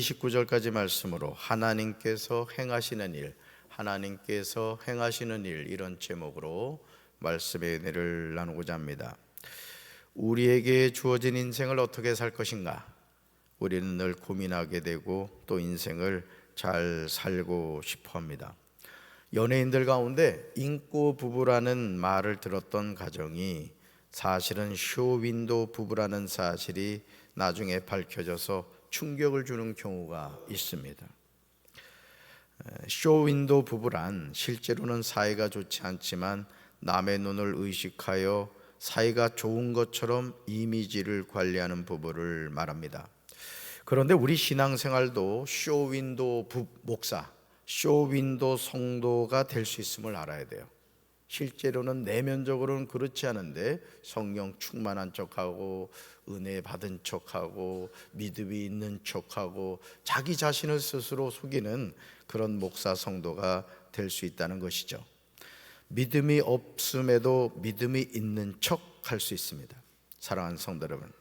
29절까지 말씀으로 하나님께서 행하시는 일, 하나님께서 행하시는 일, 이런 제목으로 말씀의 은혜를 나누고자 합니다. 우리에게 주어진 인생을 어떻게 살 것인가? 우리는 늘 고민하게 되고 또 인생을 잘 살고 싶어 합니다. 연예인들 가운데 인꼬 부부라는 말을 들었던 가정이 사실은 쇼윈도 부부라는 사실이 나중에 밝혀져서 충격을 주는 경우가 있습니다. 쇼윈도 부부란 실제로는 사이가 좋지 않지만 남의 눈을 의식하여 사이가 좋은 것처럼 이미지를 관리하는 부부를 말합니다. 그런데 우리 신앙생활도 쇼윈도 목사, 쇼윈도 성도가 될 수 있음을 알아야 돼요. 실제로는 내면적으로는 그렇지 않은데 성령 충만한 척하고 은혜 받은 척하고 믿음이 있는 척하고 자기 자신을 스스로 속이는 그런 목사 성도가 될 수 있다는 것이죠. 믿음이 없음에도 믿음이 있는 척 할 수 있습니다. 사랑하는 성도 여러분,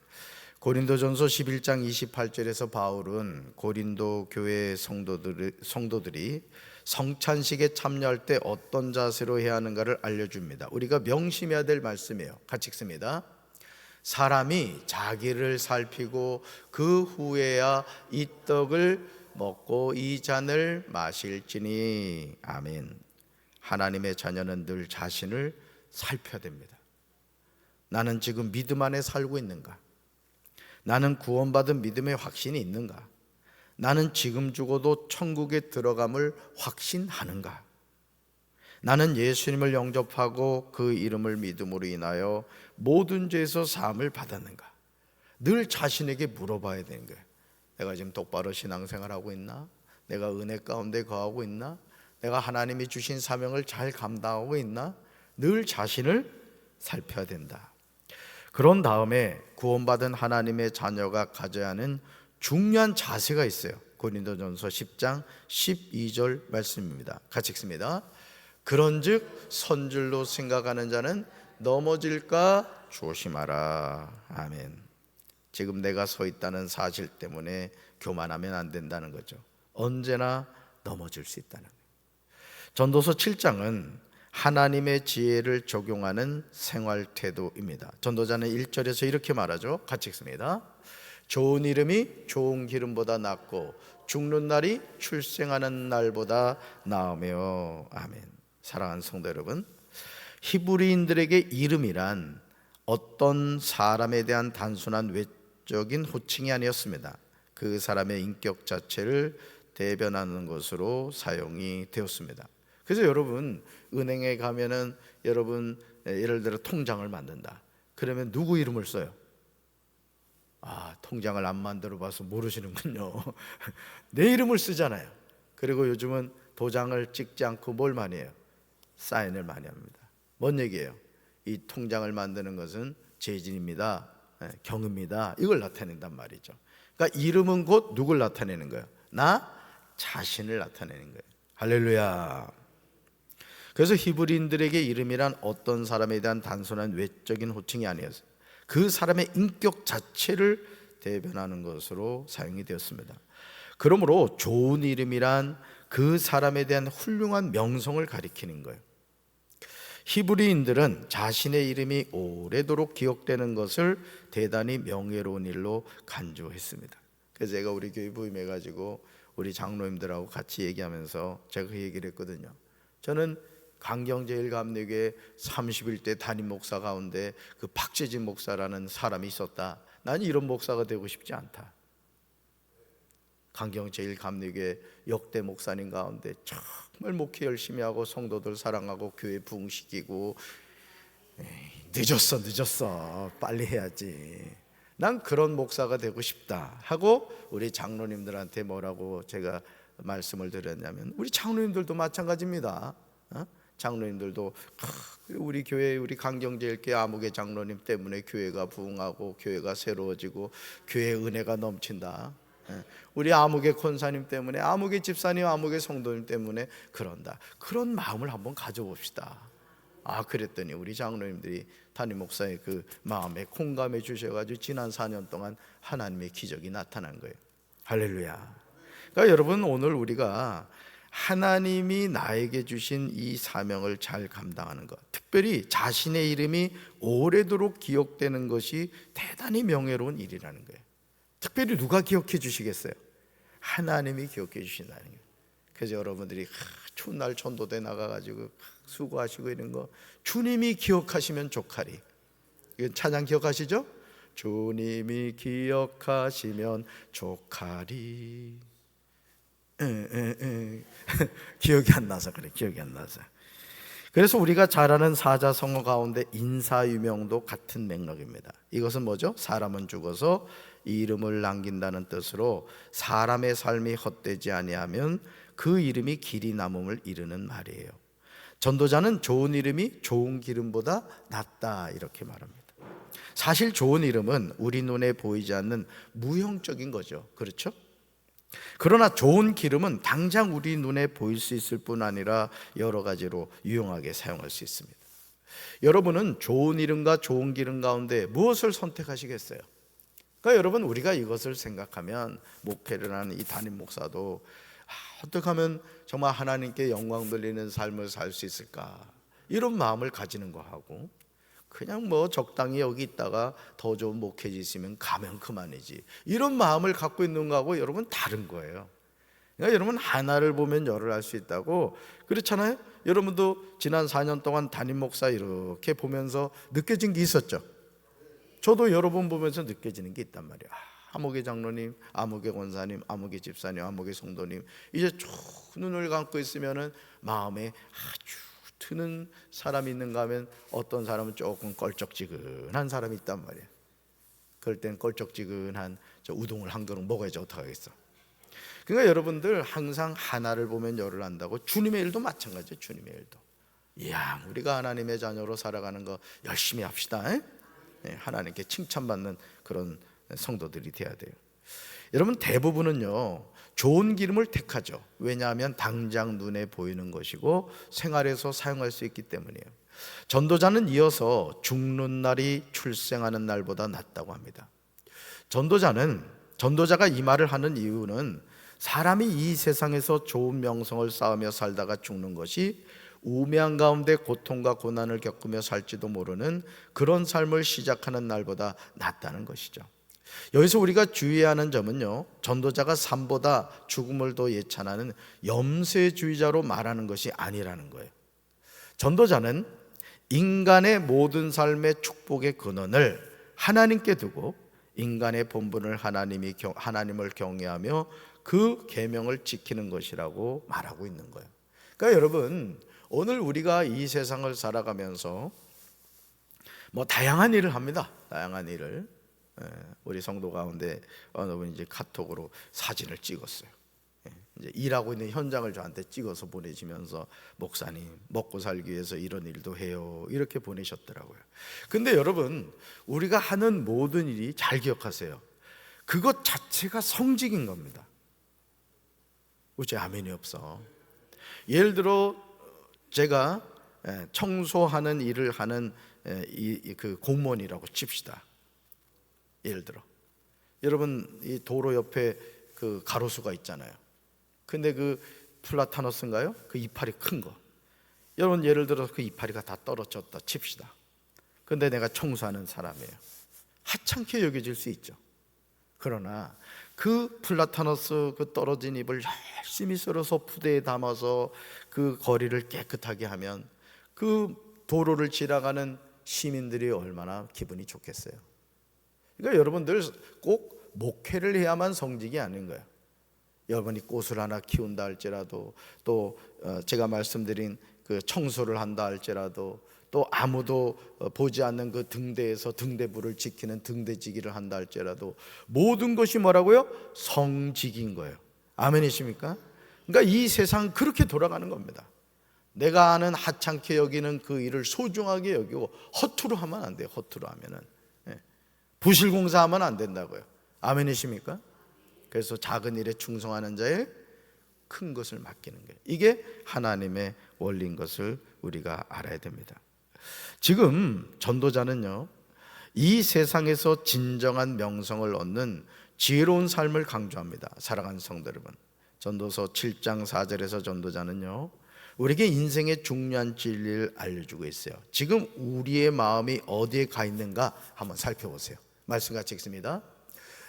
고린도전서 11장 28절에서 바울은 고린도 교회 성도들이 성찬식에 참여할 때 어떤 자세로 해야 하는가를 알려줍니다. 우리가 명심해야 될 말씀이에요. 같이 읽습니다. 사람이 자기를 살피고 그 후에야 이 떡을 먹고 이 잔을 마실지니. 아멘. 하나님의 자녀는 늘 자신을 살펴야 됩니다. 나는 지금 믿음 안에 살고 있는가? 나는 구원받은 믿음의 확신이 있는가? 나는 지금 죽어도 천국에 들어감을 확신하는가? 나는 예수님을 영접하고 그 이름을 믿음으로 인하여 모든 죄에서 사함을 받았는가? 늘 자신에게 물어봐야 되는 거예요. 내가 지금 똑바로 신앙생활하고 있나? 내가 은혜 가운데 거하고 있나? 내가 하나님이 주신 사명을 잘 감당하고 있나? 늘 자신을 살펴야 된다. 그런 다음에 구원받은 하나님의 자녀가 가져야 하는 중요한 자세가 있어요. 고린도전서 10장 12절 말씀입니다. 같이 읽습니다. 그런즉 선줄로 생각하는 자는 넘어질까 조심하라. 아멘. 지금 내가 서 있다는 사실 때문에 교만하면 안 된다는 거죠. 언제나 넘어질 수 있다는 거예요. 전도서 7장은 하나님의 지혜를 적용하는 생활 태도입니다. 전도자는 1절에서 이렇게 말하죠. 같이 읽습니다. 좋은 이름이 좋은 기름보다 낫고 죽는 날이 출생하는 날보다 나으며. 아멘. 사랑하는 성도 여러분, 히브리인들에게 이름이란 어떤 사람에 대한 단순한 외적인 호칭이 아니었습니다. 그 사람의 인격 자체를 대변하는 것으로 사용이 되었습니다. 그래서 여러분, 은행에 가면은 여러분 예를 들어 통장을 만든다. 그러면 누구 이름을 써요? 통장을 안 만들어 봐서 모르시는군요. 내 이름을 쓰잖아요. 그리고 요즘은 도장을 찍지 않고 뭘 많이 해요? 사인을 많이 합니다. 뭔 얘기예요? 이 통장을 만드는 것은 재진입니다, 경입니다, 이걸 나타낸단 말이죠. 그러니까 이름은 곧 누굴 나타내는 거예요? 나 자신을 나타내는 거예요. 할렐루야. 그래서 히브리인들에게 이름이란 어떤 사람에 대한 단순한 외적인 호칭이 아니었어요. 그 사람의 인격 자체를 대변하는 것으로 사용이 되었습니다. 그러므로 좋은 이름이란 그 사람에 대한 훌륭한 명성을 가리키는 거예요. 히브리인들은 자신의 이름이 오래도록 기억되는 것을 대단히 명예로운 일로 간주했습니다. 그래서 제가 우리 교회 부임해가지고 우리 장로님들하고 같이 얘기하면서 제가 그 얘기를 했거든요. 저는 강경제일감리교회 31대 담임 목사 가운데 그 박재진 목사라는 사람이 있었다. 난 이런 목사가 되고 싶지 않다. 강경제일감리교회 역대 목사님 가운데 정말 목회 열심히 하고 성도들 사랑하고 교회 부흥시키고, 늦었어 빨리 해야지, 난 그런 목사가 되고 싶다 하고 우리 장로님들한테 뭐라고 제가 말씀을 드렸냐면, 우리 장로님들도 마찬가지입니다. 장로님들도 우리 교회, 우리 강경제일교회 아무개 장로님 때문에 교회가 부흥하고 교회가 새로워지고 교회의 은혜가 넘친다. 우리 아무개 권사님 때문에, 아무개 집사님, 아무개 성도님 때문에 그런다. 그런 마음을 한번 가져봅시다. 그랬더니 우리 장로님들이 담임 목사의 그 마음에 공감해 주셔가지고 지난 4년 동안 하나님의 기적이 나타난 거예요. 할렐루야. 그러니까 여러분, 오늘 우리가 하나님이 나에게 주신 이 사명을 잘 감당하는 것, 특별히 자신의 이름이 오래도록 기억되는 것이 대단히 명예로운 일이라는 거예요. 특별히 누가 기억해 주시겠어요? 하나님이 기억해 주신다는 거예요. 그래서 여러분들이 추운 날 전도대 나가가지고 수고하시고 이런 거 주님이 기억하시면 좋하리. 이건 찬양 기억하시죠? 주님이 기억하시면 좋하리. 기억이 안 나서 그래. 기억이 안 나서. 그래서 우리가 잘 아는 사자성어 가운데 인사유명도 같은 맥락입니다. 이것은 뭐죠? 사람은 죽어서 이름을 남긴다는 뜻으로 사람의 삶이 헛되지 아니하면 그 이름이 길이 남음을 이르는 말이에요. 전도자는 좋은 이름이 좋은 기름보다 낫다 이렇게 말합니다. 사실 좋은 이름은 우리 눈에 보이지 않는 무형적인 거죠. 그렇죠? 그러나 좋은 기름은 당장 우리 눈에 보일 수 있을 뿐 아니라 여러 가지로 유용하게 사용할 수 있습니다. 여러분은 좋은 이름과 좋은 기름 가운데 무엇을 선택하시겠어요? 그러니까 여러분, 우리가 이것을 생각하면 목회를 하는 이 담임 목사도 어떻게 하면 정말 하나님께 영광 돌리는 삶을 살 수 있을까, 이런 마음을 가지는 거하고, 그냥 뭐 적당히 여기 있다가 더 좋은 목회지 있으면 가면 그만이지, 이런 마음을 갖고 있는 거하고 여러분 다른 거예요. 그러니까 여러분, 하나를 보면 열을 알 수 있다고 그렇잖아요. 여러분도 지난 4년 동안 담임 목사 이렇게 보면서 느껴진 게 있었죠? 저도 여러 번 보면서 느껴지는 게 있단 말이에요. 아무개 장로님, 아무개 권사님, 아무개 집사님, 아무개 성도님, 이제 쭉 눈을 감고 있으면은 마음에 아주 드는 사람이 있는가 하면 어떤 사람은 조금 껄쩍지근한 사람이 있단 말이에요. 그럴 땐 껄쩍지근한 저 우동을 한 그릇 먹어야지 어떡하겠어. 그러니까 여러분들 항상 하나를 보면 열을 안다고 주님의 일도 마찬가지예요. 주님의 일도. 이야, 우리가 하나님의 자녀로 살아가는 거 열심히 합시다. 하나님께 칭찬받는 그런 성도들이 돼야 돼요. 여러분, 대부분은요 좋은 기름을 택하죠. 왜냐하면 당장 눈에 보이는 것이고 생활에서 사용할 수 있기 때문이에요. 전도자는 이어서 죽는 날이 출생하는 날보다 낫다고 합니다. 전도자가 이 말을 하는 이유는 사람이 이 세상에서 좋은 명성을 쌓으며 살다가 죽는 것이 우매한 가운데 고통과 고난을 겪으며 살지도 모르는 그런 삶을 시작하는 날보다 낫다는 것이죠. 여기서 우리가 주의해야 하는 점은요, 전도자가 삶보다 죽음을 더 예찬하는 염세주의자로 말하는 것이 아니라는 거예요. 전도자는 인간의 모든 삶의 축복의 근원을 하나님께 두고 인간의 본분을 하나님을 경외하며 그 계명을 지키는 것이라고 말하고 있는 거예요. 그러니까 여러분, 오늘 우리가 이 세상을 살아가면서 뭐 다양한 일을 합니다. 다양한 일을. 우리 성도 가운데 어느 분이 이제 카톡으로 사진을 찍었어요. 이제 일하고 있는 현장을 저한테 찍어서 보내시면서 목사님, 먹고 살기 위해서 이런 일도 해요, 이렇게 보내셨더라고요. 근데 여러분, 우리가 하는 모든 일이 잘 기억하세요. 그것 자체가 성직인 겁니다. 우째 아멘이 없어. 예를 들어 제가 청소하는 일을 하는 그 공무원이라고 칩시다. 예를 들어 여러분, 이 도로 옆에 그 가로수가 있잖아요. 근데 그 플라타너스인가요? 그 이파리 큰 거, 여러분 예를 들어서 그 이파리가 다 떨어졌다 칩시다. 근데 내가 청소하는 사람이에요. 하찮게 여겨질 수 있죠. 그러나 그 플라타너스 그 떨어진 잎을 열심히 썰어서 푸대에 담아서 그 거리를 깨끗하게 하면 그 도로를 지나가는 시민들이 얼마나 기분이 좋겠어요. 그러니까 여러분들 꼭 목회를 해야만 성직이 아닌 거예요. 여러분이 꽃을 하나 키운다 할지라도, 또 제가 말씀드린 그 청소를 한다 할지라도, 또 아무도 보지 않는 그 등대에서 등대부를 지키는 등대지기를 한다 할지라도 모든 것이 뭐라고요? 성직인 거예요. 아멘이십니까? 그러니까 이 세상 그렇게 돌아가는 겁니다. 내가 아는 하찮게 여기는 그 일을 소중하게 여기고 허투루 하면 안 돼요. 허투루 하면은 부실공사하면 안 된다고요. 아멘이십니까? 그래서 작은 일에 충성하는 자에 큰 것을 맡기는 거예요. 이게 하나님의 원리인 것을 우리가 알아야 됩니다. 지금 전도자는요, 이 세상에서 진정한 명성을 얻는 지혜로운 삶을 강조합니다. 사랑하는 성도 여러분, 전도서 7장 4절에서 전도자는요, 우리에게 인생의 중요한 진리를 알려주고 있어요. 지금 우리의 마음이 어디에 가 있는가 한번 살펴보세요. 말씀 같이 읽습니다.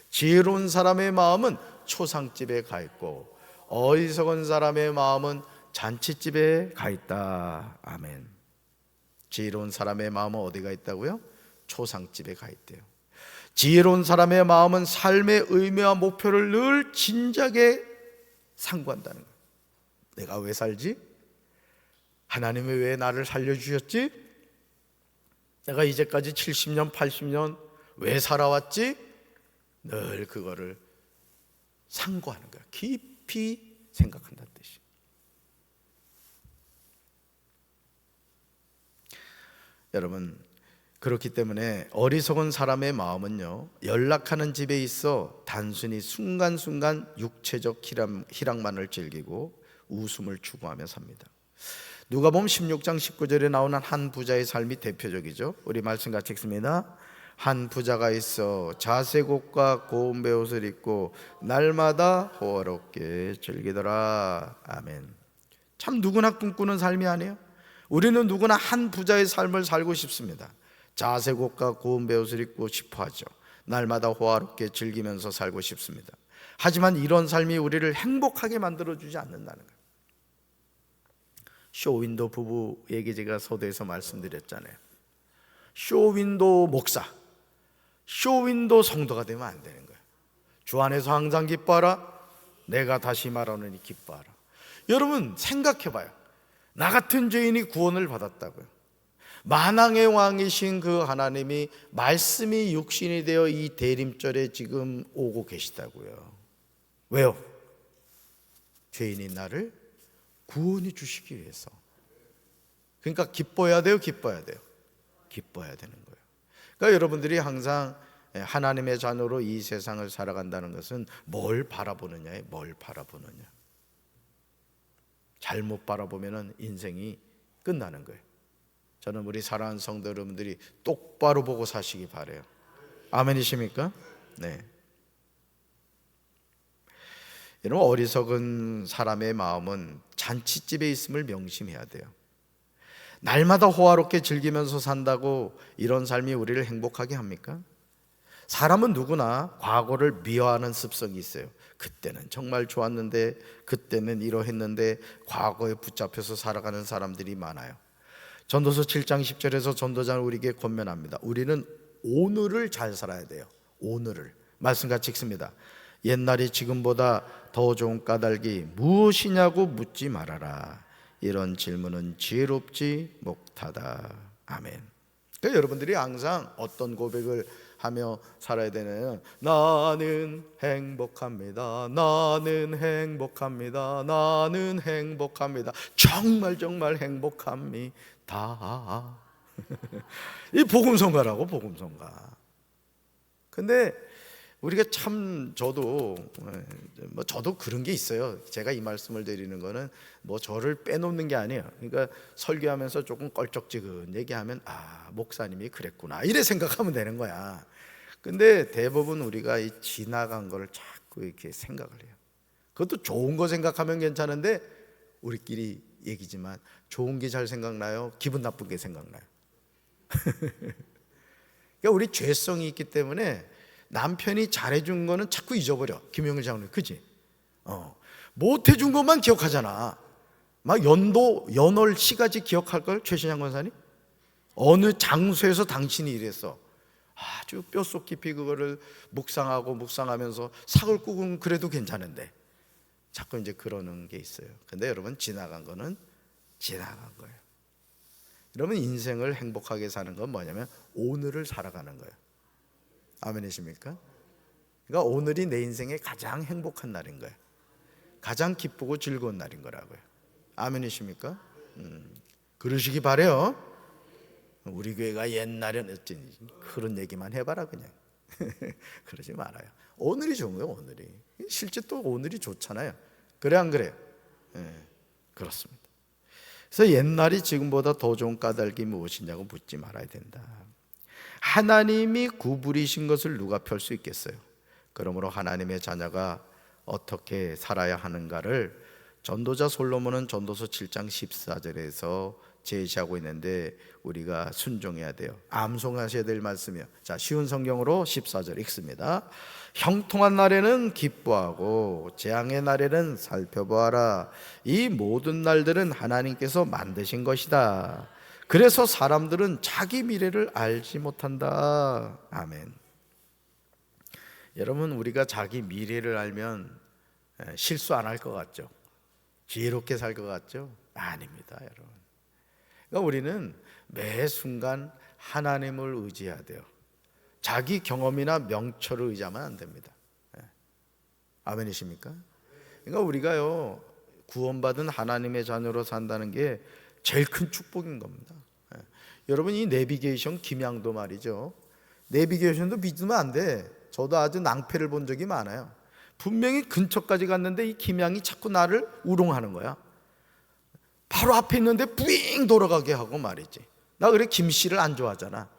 지혜로운 사람의 마음은 초상집에 가 있고 어리석은 사람의 마음은 잔치집에 가 있다. 아멘. 지혜로운 사람의 마음은 어디가 있다고요? 초상집에 가 있대요. 지혜로운 사람의 마음은 삶의 의미와 목표를 늘 진작에 상고한다는 거예요. 내가 왜 살지? 하나님이 왜 나를 살려주셨지? 내가 이제까지 70년, 80년 왜 살아왔지? 늘 그거를 상고하는 거야. 깊이 생각한다는 뜻이. 여러분, 그렇기 때문에 어리석은 사람의 마음은요, 연락하는 집에 있어 단순히 순간순간 육체적 희락만을 즐기고 웃음을 추구하며 삽니다. 누가복음 16장 19절에 나오는 한 부자의 삶이 대표적이죠. 우리 말씀 같이 읽습니다. 한 부자가 있어 자색옷과 고운 베옷을 입고 날마다 호화롭게 즐기더라. 아멘. 참 누구나 꿈꾸는 삶이 아니에요. 우리는 누구나 한 부자의 삶을 살고 싶습니다. 자색옷과 고운 베옷을 입고 싶어 하죠. 날마다 호화롭게 즐기면서 살고 싶습니다. 하지만 이런 삶이 우리를 행복하게 만들어주지 않는다는 거예요. 쇼윈도 부부 얘기 제가 서두에서 말씀드렸잖아요. 쇼윈도 목사, 쇼윈도 성도가 되면 안 되는 거예요. 주 안에서 항상 기뻐하라. 내가 다시 말하노니 기뻐하라. 여러분 생각해봐요. 나 같은 죄인이 구원을 받았다고요. 만왕의 왕이신 그 하나님이 말씀이 육신이 되어 이 대림절에 지금 오고 계시다고요. 왜요? 죄인인 나를 구원해 주시기 위해서. 그러니까 기뻐해야 돼요, 기뻐해야 돼요? 기뻐해야 되는 거예요. 그러니까 여러분들이 항상 하나님의 자녀로 이 세상을 살아간다는 것은 뭘 바라보느냐에 뭘 바라보느냐. 잘못 바라보면 인생이 끝나는 거예요. 저는 우리 사랑하는 성도 여러분들이 똑바로 보고 사시기 바라요. 아멘이십니까? 네. 여러분, 어리석은 사람의 마음은 잔치집에 있음을 명심해야 돼요. 날마다 호화롭게 즐기면서 산다고 이런 삶이 우리를 행복하게 합니까? 사람은 누구나 과거를 미워하는 습성이 있어요. 그때는 정말 좋았는데, 그때는 이러했는데, 과거에 붙잡혀서 살아가는 사람들이 많아요. 전도서 7장 10절에서 전도자는 우리에게 권면합니다. 우리는 오늘을 잘 살아야 돼요. 오늘을. 말씀 같이 읽습니다. 옛날이 지금보다 더 좋은 까닭이 무엇이냐고 묻지 말아라. 이런 질문은 지혜롭지 못하다. 아멘. 그러니까 여러분들이 항상 어떤 고백을 하며 살아야 되나요? 나는 행복합니다. 나는 행복합니다. 나는 행복합니다. 정말 정말 행복합니다. 이 복음성가라고, 복음성가. 근데 우리가 참 저도 그런 게 있어요. 제가 이 말씀을 드리는 거는 저를 빼놓는 게 아니에요. 그러니까 설교하면서 조금 껄쩍지근 얘기하면 목사님이 그랬구나 이래 생각하면 되는 거야. 근데 대부분 우리가 이 지나간 거를 자꾸 이렇게 생각을 해요. 그것도 좋은 거 생각하면 괜찮은데 우리끼리 얘기지만 좋은 게 잘 생각나요? 기분 나쁜 게 생각나요? 그러니까 우리 죄성이 있기 때문에 남편이 잘해준 거는 자꾸 잊어버려. 김영일 장로님, 그지? 못해준 것만 기억하잖아. 막 연월 시까지 기억할 걸, 최신양 권사님? 어느 장소에서 당신이 이랬어. 아주 뼛속 깊이 그거를 묵상하면서 사골국은 그래도 괜찮은데 자꾸 이제 그러는 게 있어요. 근데 여러분, 지나간 거는 지나간 거예요. 여러분, 인생을 행복하게 사는 건 뭐냐면 오늘을 살아가는 거예요. 아멘이십니까? 그러니까 오늘이 내 인생의 가장 행복한 날인 거예요. 가장 기쁘고 즐거운 날인 거라고요. 아멘이십니까? 그러시기 바래요. 우리 교회가 옛날엔 어쩐지 그런 얘기만 해봐라 그냥. 그러지 말아요. 오늘이 좋은 거예요. 오늘이. 실제 또 오늘이 좋잖아요. 그래 안 그래요? 네, 그렇습니다. 그래서 옛날이 지금보다 더 좋은 까닭이 무엇이냐고 묻지 말아야 된다. 하나님이 구부리신 것을 누가 펼 수 있겠어요? 그러므로 하나님의 자녀가 어떻게 살아야 하는가를 전도자 솔로몬은 전도서 7장 14절에서 제시하고 있는데 우리가 순종해야 돼요. 암송하셔야 될 말씀이요. 자, 쉬운 성경으로 14절 읽습니다. 형통한 날에는 기뻐하고 재앙의 날에는 살펴보아라. 이 모든 날들은 하나님께서 만드신 것이다. 그래서 사람들은 자기 미래를 알지 못한다. 아멘. 여러분, 우리가 자기 미래를 알면 실수 안 할 것 같죠? 지혜롭게 살 것 같죠? 아닙니다, 여러분. 그러니까 우리는 매 순간 하나님을 의지해야 돼요. 자기 경험이나 명철을 의지하면 안 됩니다. 아멘이십니까? 그러니까 우리가요, 구원받은 하나님의 자녀로 산다는 게 제일 큰 축복인 겁니다. 여러분, 이 내비게이션 김양도 말이죠, 내비게이션도 믿으면 안 돼. 저도 아주 낭패를 본 적이 많아요. 분명히 근처까지 갔는데 이 김양이 자꾸 나를 우롱하는 거야. 바로 앞에 있는데 뿌잉 돌아가게 하고 말이지. 나 그래 김씨를 안 좋아하잖아.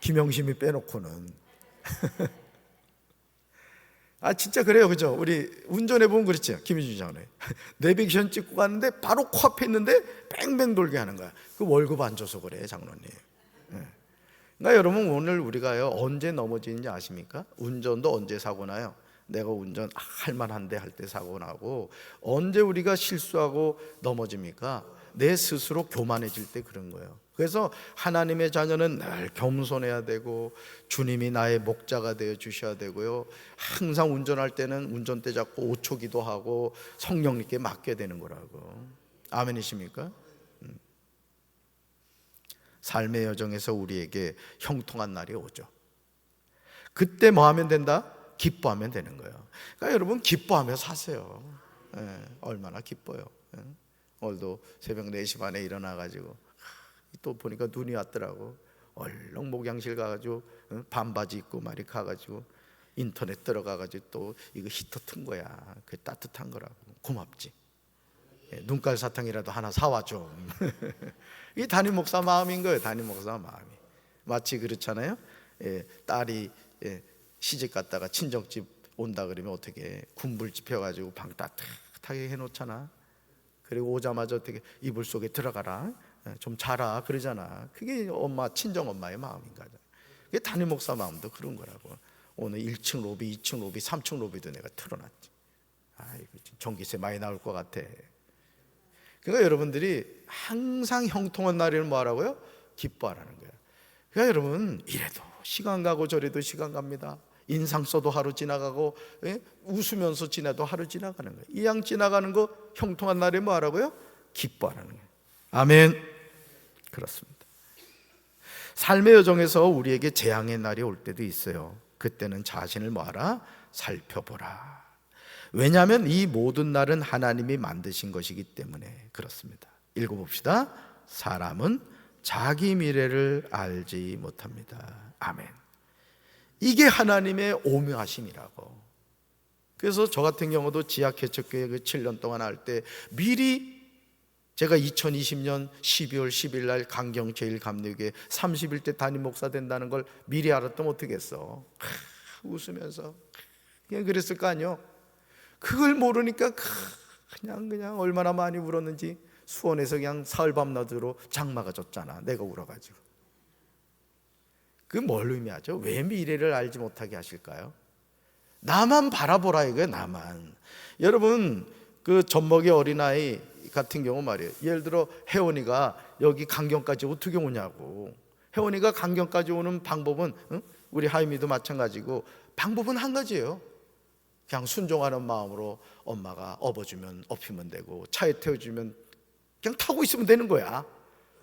김영심이 빼놓고는. 아, 진짜 그래요, 그죠? 우리 운전해 보면 그렇죠, 김희준 장관님. 내비게이션 찍고 갔는데 바로 코앞에 있는데 뺑뺑 돌게 하는 거야. 그 월급 안 줘서 그래, 장로님. 그러니까 여러분, 오늘 우리가요, 언제 넘어지는지 아십니까? 운전도 언제 사고 나요? 내가 운전 할만한데 할 때 사고 나고, 언제 우리가 실수하고 넘어집니까? 내 스스로 교만해질 때 그런 거예요. 그래서 하나님의 자녀는 늘 겸손해야 되고, 주님이 나의 목자가 되어 주셔야 되고요, 항상 운전할 때는 운전대 잡고 5초 기도하고 성령님께 맡겨야 되는 거라고. 아멘이십니까? 삶의 여정에서 우리에게 형통한 날이 오죠. 그때 뭐 하면 된다? 기뻐하면 되는 거예요. 그러니까 여러분, 기뻐하며 사세요. 얼마나 기뻐요. 오늘도 새벽 4시 반에 일어나가지고 또 보니까 눈이 왔더라고. 얼른 목양실 가가지고 반바지 입고 말이 가가지고 인터넷 들어가가지고 또 이거 히터 튼 거야. 그게 따뜻한 거라고. 고맙지. 눈깔 사탕이라도 하나 사와 좀. 이게 담임 목사 마음인 거예요. 담임 목사 마음이. 마치 그렇잖아요. 딸이 시집 갔다가 친정집 온다 그러면 어떻게 군불집 펴가지고 방 따뜻하게 해놓잖아. 그리고 오자마자 어떻게 이불 속에 들어가라, 좀 자라 그러잖아. 그게 엄마, 친정 엄마의 마음인 거죠. 그게 담임 목사 마음도 그런 거라고. 오늘 1층 로비, 2층 로비, 3층 로비도 내가 틀어놨지. 아이고, 전기세 많이 나올 것 같아. 그러니까 여러분들이 항상 형통한 날에는 뭐 하라고요? 기뻐하라는 거예요. 그러니까 여러분, 이래도 시간 가고 저래도 시간 갑니다. 인상 써도 하루 지나가고, 웃으면서 지나도 하루 지나가는 거예요. 이왕 지나가는 거 형통한 날에 뭐 하라고요? 기뻐하라는 거예요. 아멘. 그렇습니다. 삶의 여정에서 우리에게 재앙의 날이 올 때도 있어요. 그때는 자신을 뭐하라? 살펴보라. 왜냐하면 이 모든 날은 하나님이 만드신 것이기 때문에 그렇습니다. 읽어봅시다. 사람은 자기 미래를 알지 못합니다. 아멘. 이게 하나님의 오묘하심이라고. 그래서 저 같은 경우도 지하개척교회 그 7년 동안 할 때 미리, 제가 2020년 12월 10일 날 강경 제1감리교회 30일째 담임 목사 된다는 걸 미리 알았다면 어떻게 했어? 웃으면서 그냥 그랬을 거 아니요? 그걸 모르니까 그냥 얼마나 많이 울었는지 수원에서 그냥 사흘 밤낮으로 장마가 졌잖아. 내가 울어가지고. 그 뭘 의미하죠? 왜 미래를 알지 못하게 하실까요? 나만 바라보라 이거예요. 나만. 여러분, 그 젖먹이 어린아이 같은 경우 말이에요. 예를 들어 혜원이가 여기 강경까지 어떻게 오냐고. 혜원이가 강경까지 오는 방법은, 우리 하임이도 마찬가지고, 방법은 한 가지예요. 그냥 순종하는 마음으로 엄마가 업어주면 업히면 되고, 차에 태워주면 그냥 타고 있으면 되는 거야.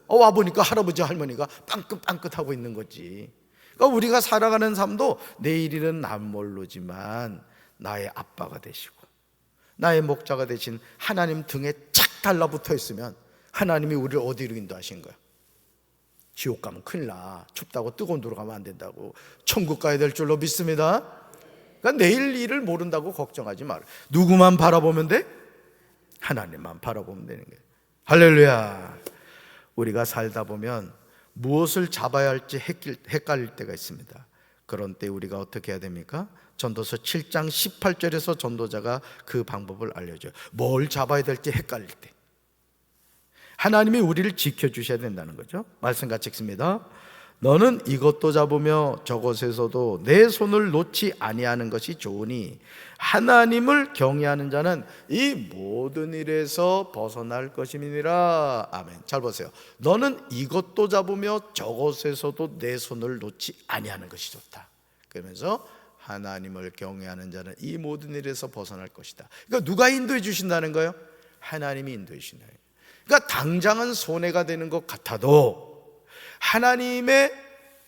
와보니까 할아버지 할머니가 빵긋빵긋하고 있는 거지. 그러니까 우리가 살아가는 삶도 내일은 난 모르지만 나의 아빠가 되시고 나의 목자가 되신 하나님 등에 착 달라붙어 있으면 하나님이 우리를 어디로 인도하신 거야? 지옥 가면 큰일 나. 춥다고 뜨거운 데로 가면 안 된다고. 천국 가야 될 줄로 믿습니다. 그러니까 내일 일을 모른다고 걱정하지 마라. 누구만 바라보면 돼? 하나님만 바라보면 되는 거예요. 할렐루야. 우리가 살다 보면 무엇을 잡아야 할지 헷갈릴 때가 있습니다. 그런 때 우리가 어떻게 해야 됩니까? 전도서 7장 18절에서 전도자가 그 방법을 알려줘요. 뭘 잡아야 될지 헷갈릴 때 하나님이 우리를 지켜주셔야 된다는 거죠. 말씀 같이 읽습니다. 너는 이것도 잡으며 저것에서도 내 손을 놓지 아니하는 것이 좋으니 하나님을 경외하는 자는 이 모든 일에서 벗어날 것임이니라. 아멘. 잘 보세요. 너는 이것도 잡으며 저것에서도 내 손을 놓지 아니하는 것이 좋다. 그러면서 하나님을 경외하는 자는 이 모든 일에서 벗어날 것이다. 그러니까 누가 인도해 주신다는 거예요? 하나님이 인도해 주신다. 그러니까 당장은 손해가 되는 것 같아도 하나님의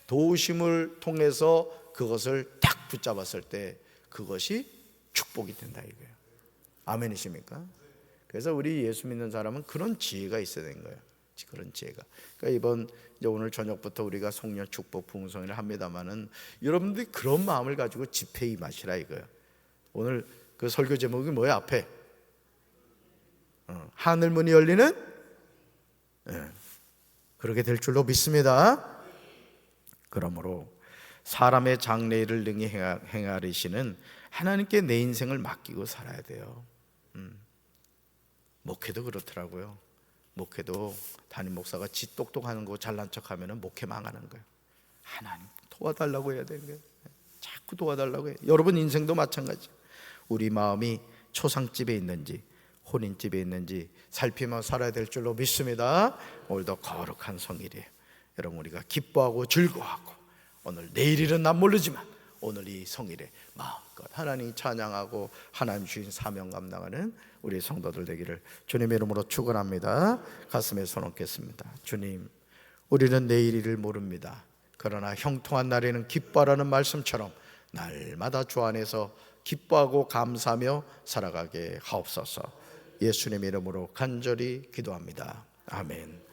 도우심을 통해서 그것을 딱 붙잡았을 때 그것이 축복이 된다 이거예요. 아멘이십니까? 그래서 우리 예수 믿는 사람은 그런 지혜가 있어야 되는 거예요. 그런 지혜가. 그러니까 이번 이제 오늘 저녁부터 우리가 송년 축복 부흥성회를 합니다만은 여러분들이 그런 마음을 가지고 집회에 임하시라 이거예요. 오늘 그 설교 제목이 뭐예요? 앞에 하늘 문이 열리는 그렇게 될 줄로 믿습니다. 그러므로 사람의 장래일을 능히 행하리시는 하나님께 내 인생을 맡기고 살아야 돼요. 목회도 그렇더라고요. 목회도 담임 목사가 지 똑똑하는 거 잘난 척하면 목회 망하는 거예요. 하나님 도와달라고 해야 되는 거예요. 자꾸 도와달라고 해요. 여러분 인생도 마찬가지. 우리 마음이 초상집에 있는지 혼인집에 있는지 살피며 살아야 될 줄로 믿습니다. 오늘도 거룩한 성일이에요. 여러분 우리가 기뻐하고 즐거워하고 오늘 내일일은 난 모르지만 오늘 이 성일에 마음껏 하나님 찬양하고 하나님 주신 사명 감당하는 우리 성도들 되기를 주님의 이름으로 축원합니다. 가슴에 손 얹겠습니다. 주님, 우리는 내일일을 모릅니다. 그러나 형통한 날에는 기뻐하라는 말씀처럼 날마다 주 안에서 기뻐하고 감사하며 살아가게 하옵소서. 예수님의 이름으로 간절히 기도합니다. 아멘.